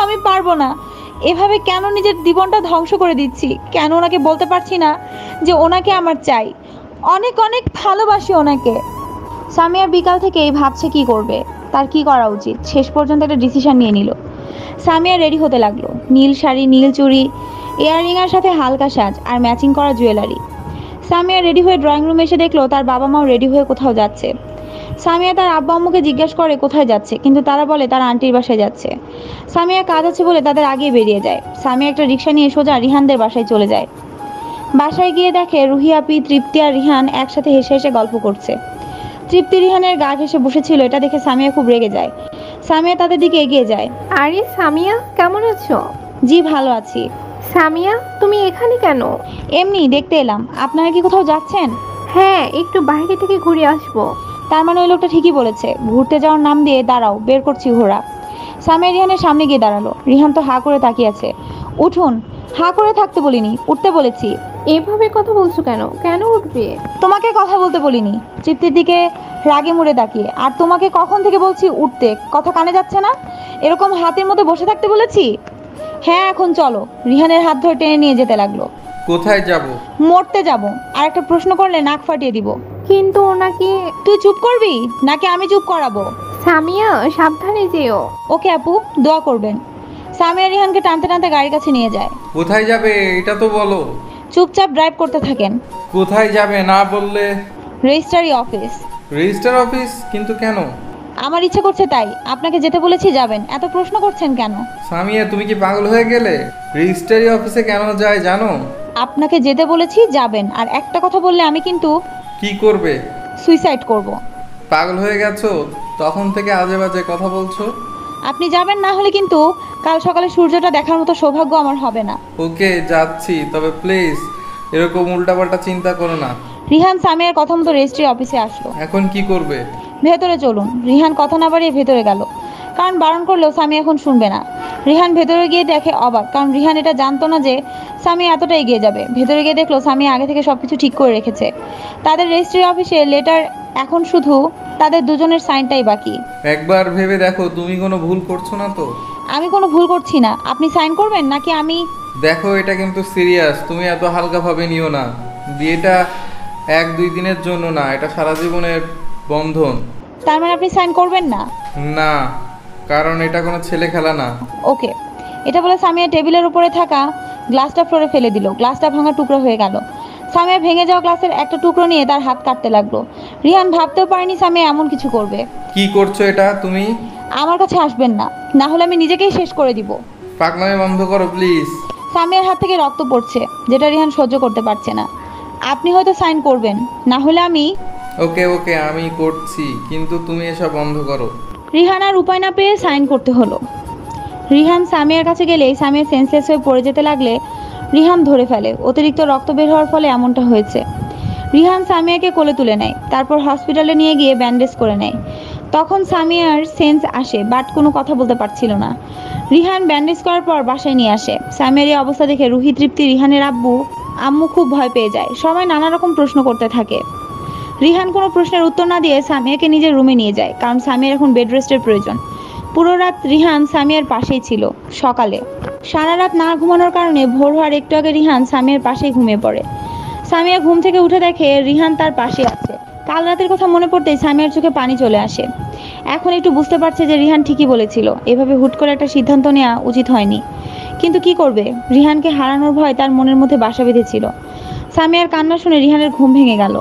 [SPEAKER 1] আমি পারবো না। এভাবে কেন নিজের জীবনটা ধ্বংস করে দিচ্ছি? কেন ওনাকে বলতে পারছি না যে ওনাকে আমার চাই, অনেক অনেক ভালোবাসি ওনাকে। সামিয়া বিকাল থেকেই ভাবছে কি করবে, তার কি করা উচিত। শেষ পর্যন্ত একটা ডিসিশন নিয়ে নিল। সামিয়া রেডি হতে লাগলো। নীল শাড়ি, নীল চুড়ি, ইয়াররিংয়ের সাথে হালকা সাজ আর ম্যাচিং করা জুয়েলারি। সামিয়া রেডি হয়ে ড্রয়িং রুমে এসে দেখলো তার বাবা মাও রেডি হয়ে কোথাও যাচ্ছে। সামিয়া তার আব্বা আম্মুকে জিজ্ঞেস করে কোথায় যাচ্ছে, কিন্তু তারা বলে তার আন্টির বাসায় যাচ্ছে। সামিয়া কাজ আছে বলে তাদের আগে বেরিয়ে যায়। সামিয়া একটা রিক্সা নিয়ে সোজা রিহানদের বাসায় চলে যায়। বাসায় গিয়ে দেখে রুহি আপি, তৃপ্তি আর রিহান একসাথে হেসে হেসে গল্প করছে। তৃপ্তি রিহানের গা ঘেঁষে বসেছিল, এটা দেখে সামিয়া খুব রেগে যায়। সামিয়া তাদের দিকে এগিয়ে যায়।
[SPEAKER 3] আরে সামিয়া, কেমন আছো?
[SPEAKER 1] জি ভালো আছি।
[SPEAKER 3] সামিয়া তুমি এখানে কেন?
[SPEAKER 1] এমনি দেখতে এলাম। আপনারা কি কোথাও যাচ্ছেন?
[SPEAKER 3] হ্যাঁ, একটু বাইরে থেকে ঘুরে আসবো।
[SPEAKER 1] তার মানে ওই লোকটা ঠিকই বলেছে। ঘুরতে যাওয়ার নাম দিয়ে দাঁড়াও, বের করছি ঘোড়া। সামিয়া রিহানের সামনে গিয়ে দাঁড়ালো। রিহান তো হা করে তাকিয়ে আছে। উঠুন। হা করে থাকতে বলিনি, উঠতে বলেছি।
[SPEAKER 3] এভাবে কথা বলছো কেন? কেন উঠবে?
[SPEAKER 1] তোমাকে কথা বলতে বলিনি। তৃপ্তির দিকে রাগে মুড়ে তাকিয়ে। আর তোমাকে কখন থেকে বলছি উঠতে, কথা কানে যাচ্ছে না? এরকম হাতের মধ্যে বসে থাকতে বলেছি? হ্যাঁ এখন চলো। রিহানের হাত ধরে টেনে নিয়ে যেতে লাগলো।
[SPEAKER 4] কোথায় যাব?
[SPEAKER 1] মরতে যাব। আর একটা প্রশ্ন করলে নাক ফাটিয়ে দিব।
[SPEAKER 3] কিন্তু ওনাকে।
[SPEAKER 1] তুই চুপ করবি নাকি আমি চুপ করাবো?
[SPEAKER 3] সামিয়া সাবধানে যেও।
[SPEAKER 1] ওকে আপু, দোয়া করবেন। সামিয়া রিহানকে টানতে টানতে গাড়ির কাছে নিয়ে যায়।
[SPEAKER 4] কোথায় যাবে এটা তো বলো।
[SPEAKER 1] চুপচাপ ড্রাইভ করতে থাকেন।
[SPEAKER 4] কোথায় যাবে না বললে?
[SPEAKER 1] Registry office.
[SPEAKER 4] Register office? কিন্তু কেন?
[SPEAKER 1] আমার ইচ্ছে করছে তাই। আপনাকে যেতে বলেছি, যাবেন। এত প্রশ্ন করছেন কেন?
[SPEAKER 4] সামিয়া তুমি কি পাগল হয়ে গেলে? রেজিস্ট্রারি অফিসে কেন যায় জানো?
[SPEAKER 1] আপনাকে যেতে বলেছি, যাবেন। আর একটা কথা বললে আমি কিন্তু
[SPEAKER 4] কি করবে?
[SPEAKER 1] সুইসাইড করব।
[SPEAKER 4] পাগল হয়ে গেছো? তখন থেকে আজে বাজে কথা বলছো।
[SPEAKER 1] আপনি যাবেন না হলে কিন্তু কাল সকালে সূর্যটা দেখার মতো সৌভাগ্য আমার হবে না।
[SPEAKER 4] ওকে যাচ্ছি, তবে প্লিজ এরকম উল্টাপাল্টা চিন্তা করো না।
[SPEAKER 1] রিহান সামিয়ার কথা মতো রেজিস্ট্রি অফিসে আসলো।
[SPEAKER 4] এখন কি করবে?
[SPEAKER 1] ভেতরে চলুন। রিহান কথা না বাড়িয়ে ভেতরে গেল, কারণ বারণ করলেও সামি এখন শুনবে না। রিহান ভেতরে গিয়ে দেখে অবাক, কারণ রিহান এটা জানতো না যে সামি এতটা এগিয়ে যাবে। ভেতরে গিয়ে দেখলো সামি আগে থেকে সবকিছু ঠিক করে রেখেছে। তাদের রেজিস্ট্রি অফিসে লেটার, এখন শুধু তাদের দুজনের সাইনটাই বাকি।
[SPEAKER 4] একবার ভেবে দেখো তুমি কোনো ভুল করছো না তো?
[SPEAKER 1] আমি কোনো ভুল করছি না। আপনি সাইন করবেন নাকি আমি?
[SPEAKER 4] দেখো এটা কিন্তু সিরিয়াস, তুমি এত হালকাভাবে নিও না। বিয়েটা 1-2 দিনের জন্য না, এটা সারা জীবনের বন্ধন।
[SPEAKER 1] তার মানে আপনি সাইন করবেন না?
[SPEAKER 4] না, কারণ এটা কোনো ছেলে খেলা না।
[SPEAKER 1] ওকে। এটা বলে সামিয়া টেবিলের উপরে থাকা গ্লাসটা ফ্লোরে ফেলে দিল। গ্লাসটা ভাঙা টুকরো হয়ে গেল। সামিয়া ভেঙে যাওয়া গ্লাসের একটা টুকরো নিয়ে তার হাত কাটতে লাগলো। রিহান ভাবতেও পারেনি সামিয়া এমন কিছু করবে।
[SPEAKER 4] কি করছো এটা তুমি?
[SPEAKER 1] আমার কাছে আসবেন না, না হলে আমি নিজেকেই শেষ করে দিব।
[SPEAKER 4] পাগলামি বন্ধ করো প্লিজ।
[SPEAKER 1] সামিয়ার হাত থেকে রক্ত পড়ছে, যেটা রিহান সহ্য করতে পারছে না। আপনি হয়তো সাইন করবেন, না হলে আমি।
[SPEAKER 4] ওকে ওকে আমি করছি, কিন্তু তুমি এসব বন্ধ করো।
[SPEAKER 1] রিহান আর উপায় না পেয়ে সাইন করতে হলো। রিহান সামিয়ার কাছে গেলেই সামিয়া সেন্সলেস হয়ে পড়ে যেতে লাগলে রিহান ধরে ফেলে। অতিরিক্ত রক্ত বের হওয়ার ফলে এমনটা হয়েছে। রিহান সামিয়াকে কোলে তুলে নেয়, তারপর হসপিটালে নিয়ে গিয়ে ব্যান্ডেজ করে নেয়। তখন সামিয়ার সেন্স আসে, বাট কোনো কথা বলতে পারছিল না। রিহান ব্যান্ডেজ করার পর বাসায় নিয়ে আসে। সামিয়ার এই অবস্থা দেখে রুহি, তৃপ্তি, রিহানের আম্মু খুব ভয় পেয়ে যায়। সবাই নানা রকম প্রশ্ন করতে থাকে। রিহান কোনো প্রশ্নের উত্তর না দিয়ে সামিয়াকে নিজের রুমে নিয়ে যায়, কারণ সামিয়ার এখন বেড রেস্টের প্রয়োজন। পুরো রাত রিহান সামিয়ার পাশেই ছিল। সকালে সারা রাত না ঘুমানোর কারণে ভোর হওয়ার একটু আগে রিহান সামিয়ার পাশেই ঘুমিয়ে পড়ে। সামিয়া ঘুম থেকে উঠে দেখে রিহান তার পাশে আছে। কাল রাতের কথা মনে পড়তেই সামিয়ার চোখে পানি চলে আসে। এখন একটু বুঝতে পারছে যে রিহান ঠিকই বলেছিল, এভাবে হুট করে একটা সিদ্ধান্ত নেওয়া উচিত হয়নি। কিন্তু কি করবে, রিহানকে হারানোর ভয় তার মনের মধ্যে বাসা বেঁধেছিল। সামিয়ার কান্না শুনে রিহানের ঘুম ভেঙে গেল।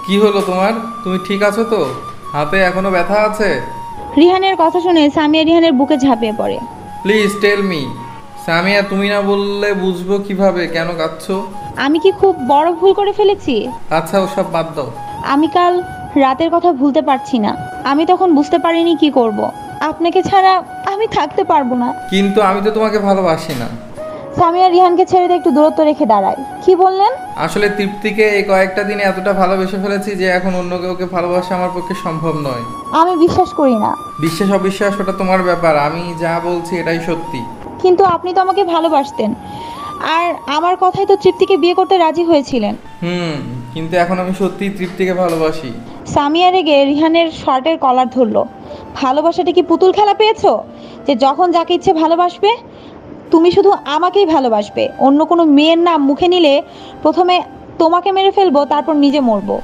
[SPEAKER 4] কি হলো তোমার? তুমি ঠিক আছো তো? হাতে এখনো ব্যথা আছে?
[SPEAKER 1] রিহানের কথা শুনে সামিয়া রিহানের বুকে ঝাঁপিয়ে পড়ে।
[SPEAKER 4] Please tell me. সামিয়া, তুমি না বললে বুঝবো কিভাবে কেন কাঁদছো?
[SPEAKER 1] আমি কি খুব বড় ভুল করে ফেলেছি?
[SPEAKER 4] আচ্ছা, ওসব বাদ দাও।
[SPEAKER 1] আমি কাল রাতের কথা ভুলতে পারছি না। আমি তখন বুঝতে পারিনি কি করব। আপনাকে ছাড়া আমি থাকতে পারবো না।
[SPEAKER 4] কিন্তু আমি তো তোমাকে ভালোবাসি না।
[SPEAKER 1] সামিয়া রিহানকে ছেড়ে দিয়ে একটু দূরত্ব রেখে দাঁড়ায়। কি বললেন?
[SPEAKER 4] আসলে তৃপ্তিকে এই কয়েকটা দিনে এতটা ভালোবেসে ফেলেছি যে এখন অন্য কাউকে ভালোবাসা আমার পক্ষে সম্ভব নয়।
[SPEAKER 1] আমি বিশ্বাস করি না।
[SPEAKER 4] বিশ্বাস অবিশ্বাস ওটা তোমার ব্যাপার, আমি যা বলছি এটাই সত্যি।
[SPEAKER 1] কিন্তু আপনি তো আমাকে ভালোবাসতেন, আর আমার কথাই তো তৃপ্তিকে বিয়ে করতে রাজি হয়েছিলেন।
[SPEAKER 4] কিন্তু এখন আমি সত্যিই তৃপ্তিকে ভালোবাসি।
[SPEAKER 1] সামিয়া রেগে রিহানের শার্টের কলার ধরলো। ভালোবাসাটা কি পুতুল খেলা পেয়েছো যে যখন যাকে ইচ্ছে ভালোবাসবে? তুমি শুধু আমাকেই ভালোবাসবে। অন্য কোনো মেয়ের নাম মুখে নিলে প্রথমে তোমাকে মেরে ফেলবো, তারপর নিজে মরবো।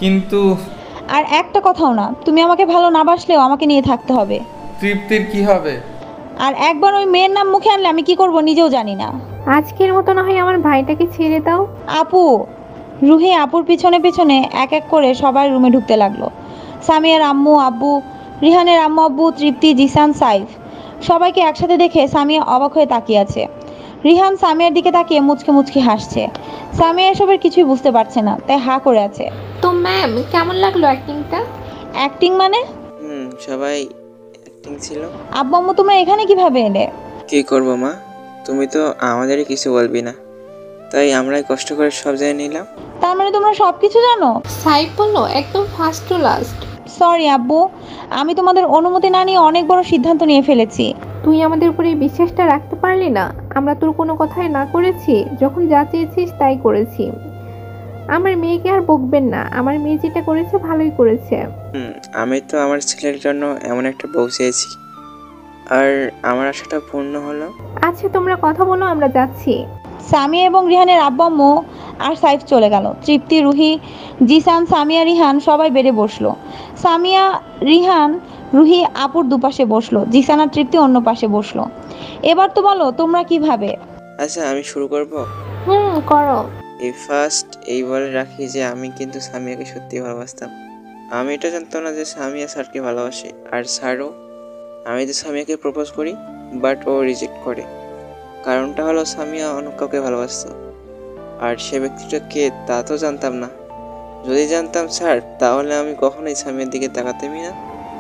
[SPEAKER 4] কিন্তু
[SPEAKER 1] আর একটা কথাও না, তুমি আমাকে ভালো না বাসলেও আমাকে নিয়ে থাকতে হবে।
[SPEAKER 4] তৃপ্তির কি হবে?
[SPEAKER 1] আর একবার ওই মেয়ের নাম মুখে আনলে আমি কি করব নিজেও জানি না।
[SPEAKER 3] আজকের মতো না হয় আমার ভাইটাকে ছেড়ে দাও।
[SPEAKER 1] আপু। রুহি আপুর পিছনে পিছনে এক এক করে সবাই রুমে ঢুকতে লাগলো। সামিয়ার আম্মু, আব্বু, রিহানের আম্মু আব্বু, তৃপ্তি, জিসান, সাইফ সবাইকে একসাথে দেখে সামিয়া অবাক হয়ে তাকিয়ে আছে। রিহান সামিয়ার দিকে তাকিয়ে মুচকে মুচকে হাসছে। সামিয়া এসবের কিছুই বুঝতে পারছে না, তাই হা করে আছে।
[SPEAKER 3] তো ম্যাম, কেমন লাগলো অ্যাক্টিংটা?
[SPEAKER 1] অ্যাক্টিং মানে?
[SPEAKER 2] সবাই অ্যাক্টিং ছিল।
[SPEAKER 1] আব্বু আম্মু তোমরা এখানে কিভাবে এলে?
[SPEAKER 2] কি করবো মা, তুমি তো আমাদেরই কিছু বলবি না, তাই আমরাই কষ্ট করে সব জেনে নিলাম।
[SPEAKER 1] তার মানে তোমরা সবকিছু জানো?
[SPEAKER 3] সাইফ বললো একদম ফার্স্ট টু লাস্ট।
[SPEAKER 1] সরি আব্বু, আমি তোমাদের অনুমতি না নিয়ে অনেক বড় সিদ্ধান্ত নিয়ে ফেলেছি।
[SPEAKER 3] তুই আমাদের উপরে এই বিশ্বাসটা রাখতে পারলি না? আমরা তোর কোনো কথাই না করেছি, যখন যা চেয়েছিস তাই করেছি। আমার মেয়েকে আর বকবেন না, আমার মেয়ে যেটা করেছে ভালোই করেছে।
[SPEAKER 2] আমি তো আমার ছেলের জন্য এমন একটা বউ চেয়েছি, আর আমার আশাটা পূর্ণ হলো।
[SPEAKER 3] আচ্ছা তোমরা কথা বলো, আমরা যাচ্ছি।
[SPEAKER 1] সামিয়া এবং রিহানের আব্বু আম্মু আর সাইফ চলে গেল। তৃপ্তি, রুহি, জিসান, সামিয়া, রিহান সবাই বেডে বসলো। সামিয়া, রিহান, রুহি আপুর দুপাশে বসলো। জিসান আর তৃপ্তি অন্য পাশে বসলো। এবার তো বলো তোমরা কিভাবে?
[SPEAKER 2] আচ্ছা, আমি শুরু করব।
[SPEAKER 3] করো।
[SPEAKER 2] এই বলে রাখি যে আমি কিন্তু সামিয়াকে সত্যি ভালোবাসতাম। আমি এটা জানতাম না যে সামিয়া স্যারকে ভালোবাসে, আর স্যারও। আমি তো সামিয়াকে প্রপোজ করি, বাট ও রিজেক্ট করে। কারণটা হলো সামিয়া অন্য কাউকে ভালোবাসতো, আর সে ব্যক্তিটা কে তা তো জানতাম না। যদি জানতাম স্যার, তাহলে আমি কখনোই সামিয়ার দিকে তাকাতামই না।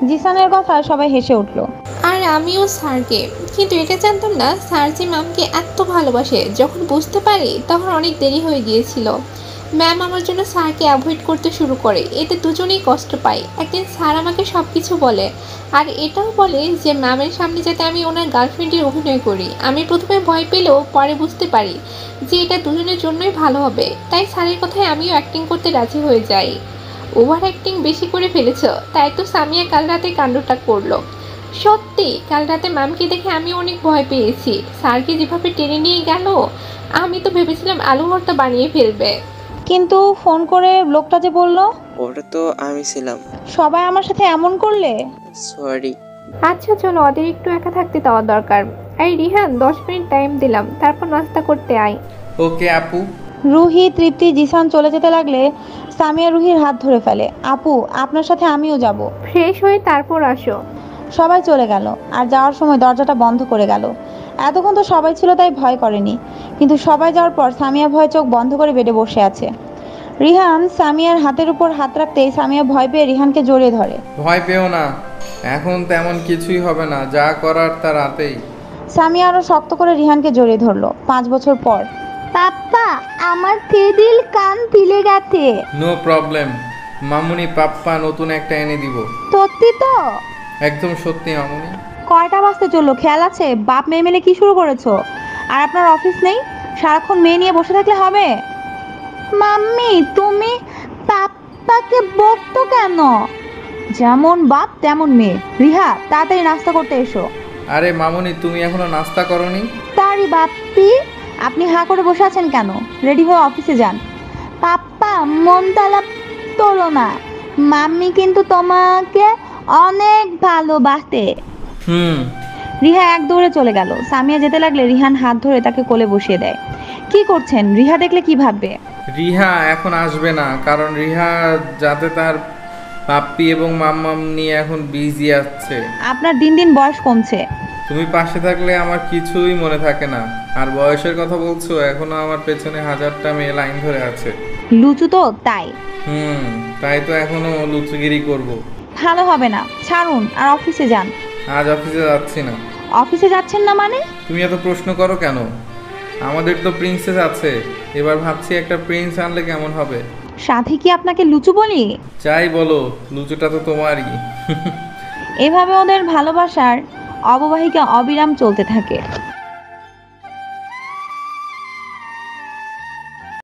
[SPEAKER 1] জিসানের কথা সবাই হেসে উঠলো।
[SPEAKER 5] আর আমিও স্যারকে, কিন্তু এটা জানতাম না স্যার যে ম্যামকে এত ভালোবাসে। যখন বুঝতে পারি তখন অনেক দেরি হয়ে গিয়েছিল। ম্যাম আমার জন্য স্যারকে অ্যাভয়েড করতে শুরু করে, এতে দুজনেই কষ্ট পাই। একদিন স্যার আমাকে সব কিছু বলে, আর এটাও বলে যে ম্যামের সামনে যাতে আমি ওনার গার্লফ্রেন্ডের অভিনয় করি। আমি প্রথমে ভয় পেলেও পরে বুঝতে পারি যে এটা দুজনের জন্যই ভালো হবে, তাই স্যারের কথায় আমিও অ্যাক্টিং করতে রাজি হয়ে যাই। ওভার অ্যাক্টিং বেশি করে ফেলেছ, তাই তো সামিয়া কাল রাতে কাণ্ডটা করলো। সত্যি কাল রাতে ম্যামকে দেখে আমি অনেক ভয় পেয়েছি। স্যারকে যেভাবে টেনে নিয়ে গেল, আমি তো ভেবেছিলাম আলু ভর্তা বানিয়ে ফেলবে।
[SPEAKER 1] কিন্তু ফোন করে লোকটা যে বললো,
[SPEAKER 2] ওটা তো আমি ছিলাম।
[SPEAKER 1] সবাই আমার সাথে এমন করলে?
[SPEAKER 2] সরি।
[SPEAKER 3] আচ্ছা চলো, ওদের একটু একা থাকতে দেওয়া দরকার। এই রিহান, 10 মিনিট টাইম দিলাম, তারপর নাস্তা করতে আয়।
[SPEAKER 4] ওকে আপু।
[SPEAKER 1] রুহি, তৃপ্তি, জিসান চলে যেতে লাগলে সামিয়া রুহির হাত ধরে ফেলে। আপু, আপনার সাথে আমিও যাব।
[SPEAKER 3] ফ্রেশ হয়ে তারপর আসো।
[SPEAKER 1] সবাই চলে গেল, আর যাওয়ার সময় দরজাটা বন্ধ করে গেল। এতক্ষণ তো সবাই ছিল তাই ভয় করেনি, কিন্তু সবাই যাওয়ার পর সামিয়া ভয়ে চোখ বন্ধ করে বেডে বসে আছে। রিহান সামিয়ার হাতের উপর হাত রাখতেই সামিয়া ভয় পেয়ে রিহানকে জড়িয়ে ধরে।
[SPEAKER 4] ভয় পেও না, এখন তেমন কিছুই হবে না, যা করার তা রাতেই।
[SPEAKER 1] সামিয়া আরো শক্ত করে রিহানকে জড়িয়ে ধরলো। 5 বছর পর পাপ্পা আমার থেদিল কান পিলে গেছে।
[SPEAKER 4] নো প্রবলেম মামুনি, পাপ্পা নতুন একটা এনে দিব।
[SPEAKER 1] সত্যি তো?
[SPEAKER 4] একদম সত্যি মামুনি।
[SPEAKER 1] কয়টা বাজতে চললো খেয়াল আছে? বাপ মেয়ে মিলে কি শুরু করেছো? আর আপনার অফিস নেই, সারাক্ষণ মেয়ে নিয়ে বসে থাকলে হবে? মাম্মি তুমি পাপ্পাকে বকতো কেন? যেমন বাপ তেমন মেয়ে। রিহা তাড়াতাড়ি নাস্তা করতে এসো।
[SPEAKER 4] আরে মামুনি, তুমি এখনো নাস্তা করনি?
[SPEAKER 1] তারি বাপ্পি আপনি হাঁ করে বসে আছেন কেন? রেডি হয়ে অফিসে যান। পাপ্পা মন তালা তোলো না, মাম্মি কিন্তু তোমাকে অনেক ভালোবাসে। রিহা এক দৌড়ে চলে গেল। সামিয়া যেতে লাগলে রিহান হাত ধরে তাকে কোলে বসিয়ে দেয়। কি করছেন? রিহা দেখলে কি ভাববে?
[SPEAKER 4] রিহা এখন আসবে না, কারণ রিহা যাতে তার পাপ্পি এবং মাম্মাম নিয়ে এখন বিজি আছে।
[SPEAKER 1] আপনার দিন দিন বয়স কমছে।
[SPEAKER 4] তুমি পাশে থাকলে আমার কিছুই মনে থাকে না। আর বয়সের কথা বলছো, এখনো আমার পেছনে 1000টা মেয়ে লাইন ধরে আছে।
[SPEAKER 1] লুচু তো তাই।
[SPEAKER 4] তাই তো এখনো লুচুগিরি করব।
[SPEAKER 1] ভালো হবে না, ছাড়ুন আর অফিসে যান।
[SPEAKER 4] আজ অফিসে যাচ্ছি না।
[SPEAKER 1] অফিসে যাচ্ছেন না মানে?
[SPEAKER 4] তুমি এত প্রশ্ন করো কেন? আমাদের তো প্রিন্সেস আছে, এবার ভাবছি একটা প্রিন্স আনলে কেমন হবে।
[SPEAKER 1] সাথে কি আপনাকে লুচু বলি?
[SPEAKER 4] চাই বলো, লুচুটা তো তোমারই।
[SPEAKER 1] এভাবে ওদের ভালোবাসার অববাহিকা অবিরাম চলতে থাকে।